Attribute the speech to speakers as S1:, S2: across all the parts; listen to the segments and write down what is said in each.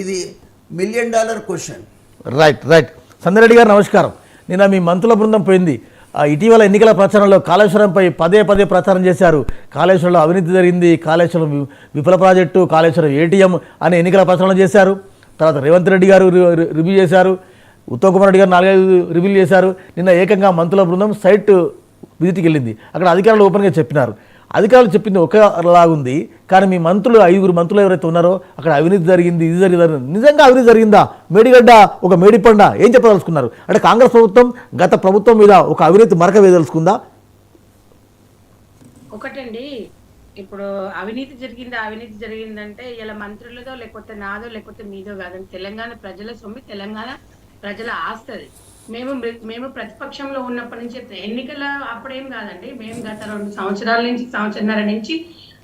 S1: ఇది $1 million question.
S2: Right right. Sandareddy గారు నమస్కారం. నిన్న మీ మంత్రుల బృందం పోయింది. ఇటీవల ఎన్నికల ప్రచారంలో కాళేశ్వరంపై పదే ప్రచారం చేశారు. కాళేశ్వరంలో అవినీతి జరిగింది, కాళేశ్వరం విఫల ప్రాజెక్టు, కాళేశ్వరం ఏటీఎం అని ఎన్నికల ప్రచారం చేశారు. తర్వాత రేవంత్ రెడ్డి గారు రివ్యూ చేశారు, ఉత్తమ్ కుమార్ రెడ్డి గారు 4-5 రివ్యూలు చేశారు. నిన్న ఏకంగా మంత్రుల బృందం సైట్ విజిట్కి వెళ్ళింది. అక్కడ అధికారులు ఓపెన్గా చెప్పినారు. అధికారులు చెప్పింది ఒకలాగుంది, కానీ మీ మంత్రులు 5 మంత్రులు ఎవరైతే ఉన్నారో అక్కడ అవినీతి జరిగింది, ఇది జరిగింది. నిజంగా అవినీతి జరిగిందా? మేడిగడ్డ ఒక మేడిపండ ఏం చెప్పదలుచుకున్నారు? అంటే కాంగ్రెస్ ప్రభుత్వం గత ప్రభుత్వం మీద ఒక అవినీతి మరక వేయదలుచుకుందా?
S3: ఒకటండి, ఇప్పుడు అవినీతి జరిగిందంటే ఇలా మంత్రులదో లేకపోతే నాదో లేకపోతే మీదో కాదండి. తెలంగాణ ప్రజల సొమ్మి, తెలంగాణ ప్రజల ఆస్తది. మేము ప్రతిపక్షంలో ఉన్నప్పటి నుంచి ఎన్నికల అప్పుడేం కాదండి, మేము గత 2 సంవత్సరాల నుంచి, సంవత్సరన్నర నుంచి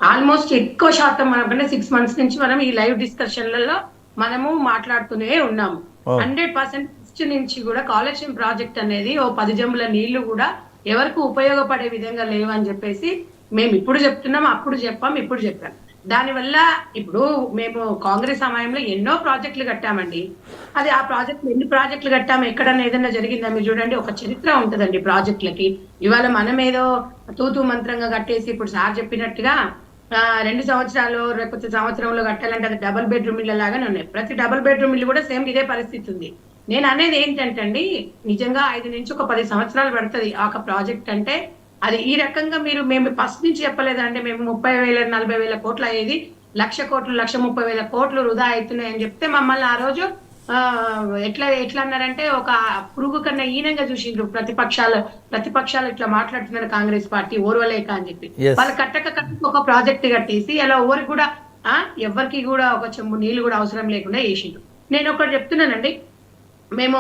S3: ఆల్మోస్ట్ ఎక్కువ శాతం మనకంటే 6 మంత్స్ నుంచి మనం ఈ లైవ్ డిస్కషన్లలో మనము మాట్లాడుతూనే ఉన్నాము. 100% నుంచి కూడా కాళేశ్వరం ప్రాజెక్ట్ అనేది ఓ 10 జంబుల నీళ్లు కూడా ఎవరికి ఉపయోగపడే విధంగా లేవని చెప్పేసి మేము ఇప్పుడు చెప్తున్నాం, అప్పుడు చెప్పాం, ఇప్పుడు చెప్పాం. దానివల్ల ఇప్పుడు మేము కాంగ్రెస్ సమయంలో ఎన్నో ప్రాజెక్టులు కట్టామండి. అది ఆ ప్రాజెక్టులు ఎన్ని ప్రాజెక్టులు కట్టాము, ఎక్కడన్నా ఏదైనా జరిగిందా మీరు చూడండి. ఒక చరిత్ర ఉంటుందండి ప్రాజెక్టులకి. ఇవాళ మనం ఏదో తూతూ మంత్రంగా కట్టేసి ఇప్పుడు సార్ చెప్పినట్టుగా 2 సంవత్సరాలు లేకపోతే సంవత్సరంలో కట్టాలంటే అది డబుల్ బెడ్రూమ్ ఇళ్ళ లాగానే ఉన్నాయి. ప్రతి డబుల్ బెడ్రూమ్ ఇల్లు కూడా సేమ్ ఇదే పరిస్థితి ఉంది. నేను అనేది ఏంటంటే అండి, నిజంగా 5 నుంచి ఒక 10 సంవత్సరాలు పడుతుంది ఒక ప్రాజెక్ట్ అంటే. అది ఈ రకంగా మేము ఫస్ట్ నుంచి చెప్పలేదంటే మేము 30,000-40,000 కోట్లు అయ్యేది 1,00,000 కోట్లు 1,30,000 కోట్లు వృధా అవుతున్నాయని చెప్తే మమ్మల్ని ఆ రోజు ఎట్లా అన్నారంటే ఒక పురుగు కన్నా ఈనంగా చూసిండ్రు ప్రతిపక్షాలు ఇట్లా మాట్లాడుతున్నారు కాంగ్రెస్ పార్టీ ఓర్వలేక అని చెప్పి. వాళ్ళు కట్టక ఒక ప్రాజెక్ట్ కట్టేసి అలా ఎవరికి కూడా ఎవరికి కూడా ఒక చెంబు నీళ్లు కూడా అవసరం లేకుండా వేసిండ్రు. నేను ఒకటి చెప్తున్నానండి, మేము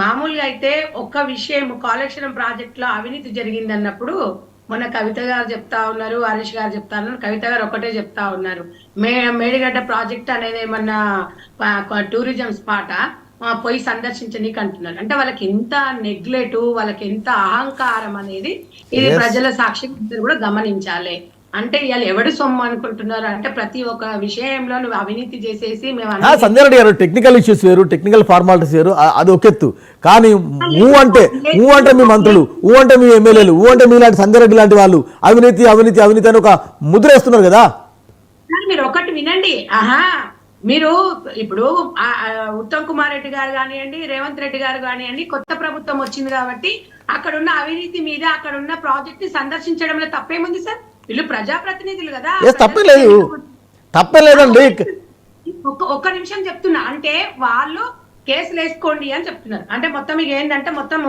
S3: మామూలుగా అయితే ఒక్క విషయం కాళేశ్వరం ప్రాజెక్ట్ లో అవినీతి జరిగింది అన్నప్పుడు మొన్న కవిత గారు చెప్తా ఉన్నారు, హరీష్ గారు చెప్తా ఉన్నారు. కవిత గారు ఒకటే చెప్తా ఉన్నారు, మేడిగడ్డ ప్రాజెక్ట్ అనేది ఏమన్నా టూరిజం స్పాటా పోయి సందర్శించనీకి అంటున్నారు. అంటే వాళ్ళకి ఎంత నెగ్లెక్ట్, వాళ్ళకి ఎంత అహంకారం అనేది ఇది ప్రజల సాక్షిగా కూడా గమనించాలి. అంటే ఇవాళ ఎవడు సొమ్ము అనుకుంటున్నారు అంటే ప్రతి ఒక్క విషయంలో నువ్వు అవినీతి చేసేసి
S2: సంజయ్ రెడ్డి గారు టెక్నికల్ ఇష్యూస్ వేరు, టెక్నికల్ ఫార్మాలిటీస్ వేరు, అది ఒకెత్తు. కానీ అంటే మీ మంత్రులు, అంటే మీ ఎమ్మెల్యేలు, అంటే మీలాంటి సంజయ్ రెడ్డి లాంటి వాళ్ళు అవినీతి అని ఒక ముద్ర వేస్తున్నారు కదా.
S3: మీరు ఒకటి వినండి, మీరు ఇప్పుడు ఉత్తమ్ కుమార్ రెడ్డి గారు కానివ్వండి, రేవంత్ రెడ్డి గారు కానివ్వండి, కొత్త ప్రభుత్వం వచ్చింది కాబట్టి అక్కడున్న అవినీతి మీద అక్కడున్న ప్రాజెక్ట్ ని సందర్శించడంలో తప్పేముంది సార్? వీళ్ళు ప్రజాప్రతినిధులు కదా.
S2: తప్పలేదండి.
S3: ఒక్క నిమిషం చెప్తున్నా, అంటే వాళ్ళు కేసులు వేసుకోండి అని చెప్తున్నారు. అంటే మొత్తం మీకు ఏంటంటే మొత్తం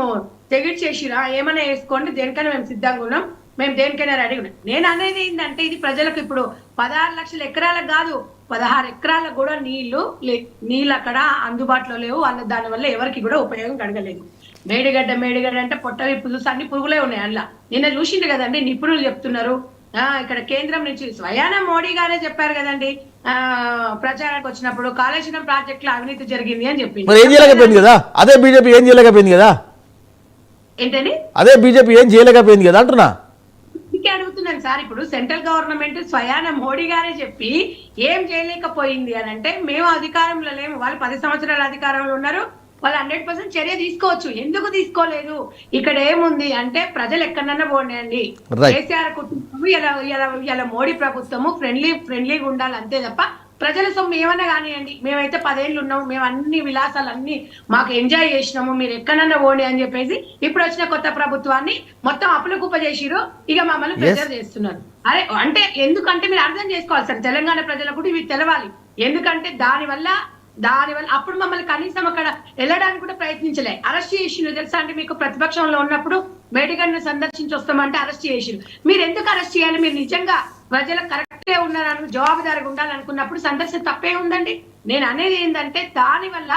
S3: తెగిడ్చేసిరా, ఏమైనా వేసుకోండి, దేనికైనా మేము సిద్ధంగా ఉన్నాం, మేము దేనికైనా రెడీ ఉన్నాం. నేను అనేది ఏంటంటే ఇది ప్రజలకు ఇప్పుడు 16 లక్షల ఎకరాలకు కాదు, 16 ఎకరాలకు కూడా నీళ్ళు అక్కడ అందుబాటులో లేవు. దానివల్ల ఎవరికి కూడా ఉపయోగం కడగలేదు. మేడిగడ్డ అంటే పొట్టవి పులుసు అన్ని పురుగులే ఉన్నాయి అందులో. నిన్న చూసిండు కదండి, నిపుణులు చెప్తున్నారు. ఇక్కడ కేంద్రం నుంచి స్వయాన మోడీ గారే చెప్పారు కదండి ప్రచారానికి వచ్చినప్పుడు, కాళేశ్వరం ప్రాజెక్ట్ లో అవినీతి జరిగింది అని చెప్పి.
S2: అదే బీజేపీ ఏం చేయలేకపోయింది కదా.
S3: ఏంటండి?
S2: అదే బీజేపీ ఏం చేయలేకపోయింది కదా అంటున్నా.
S3: అడుగుతున్నాను సార్, ఇప్పుడు సెంట్రల్ గవర్నమెంట్ స్వయాన మోడీ గారే చెప్పి ఏం చేయలేకపోయింది అని అంటే మేము అధికారంలో లేము, వాళ్ళు 10 సంవత్సరాల అధికారంలో ఉన్నారు, వాళ్ళు 100% చర్య తీసుకోవచ్చు. ఎందుకు తీసుకోలేదు? ఇక్కడ ఏముంది అంటే ప్రజలు ఎక్కడన్నా పోనీయండి, కేసీఆర్ కుటుంబం ఇలా మోడీ ప్రభుత్వము ఫ్రెండ్లీగా ఉండాలి అంతే తప్ప ప్రజల సొమ్ము ఏమన్నా కానివ్వండి, మేమైతే 10 ఏళ్ళు ఉన్నాము, మేము అన్ని విలాసాలు అన్ని మాకు ఎంజాయ్ చేసినాము, మీరు ఎక్కడన్నా పోండి అని చెప్పేసి ఇప్పుడు వచ్చిన కొత్త ప్రభుత్వాన్ని మొత్తం అప్పుల కుప్ప చేసిరు, ఇక మమ్మల్ని ప్రెజర్ చేస్తున్నారు. అరే అంటే ఎందుకంటే మీరు అర్థం చేసుకోవాలి సార్, తెలంగాణ ప్రజలకు కూడా ఇవి తెలవాలి. ఎందుకంటే దానివల్ల అప్పుడు మమ్మల్ని కనీసం అక్కడ వెళ్ళడానికి కూడా ప్రయత్నించలే, అరెస్ట్ చేసిండు తెలుసా అంటే మీకు. ప్రతిపక్షంలో ఉన్నప్పుడు మేడిగడ్డను సందర్శించి వస్తామంటే అరెస్ట్ చేసిండు. మీరు ఎందుకు అరెస్ట్ చేయాలి? మీరు నిజంగా ప్రజలకు కరెక్టే ఉన్నారని జవాబుదారిగా ఉండాలనుకున్నప్పుడు సందర్శన తప్పే ఉందండి. నేను అనేది ఏంటంటే దానివల్ల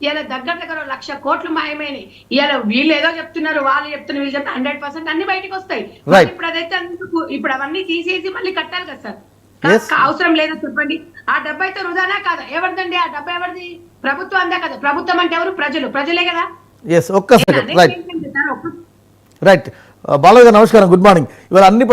S3: ఇలా దగ్గర 1,00,000 కోట్లు మాయమైనవి. ఇలా వీళ్ళు ఏదో చెప్తున్నారు, వాళ్ళు చెప్తున్నారు, వీళ్ళు చెప్తే 100% అన్ని బయటకు వస్తాయి. ఇప్పుడు అదైతే ఇప్పుడు అవన్నీ తీసేసి మళ్ళీ కట్టాలి కదా సార్. అవసరం లేదా చెప్పండి? ఆ డబ్బు అయితే వృధానా కాదా? ఎవరిదండి ఆ డబ్బు? ఎవరిది? ప్రభుత్వం అందా కదా. ప్రభుత్వం అంటే ఎవరు? ప్రజలే కదా.
S2: రైట్. బాలయ్య గారు నమస్కారం, గుడ్ మార్నింగ్. ఇవాళ అన్ని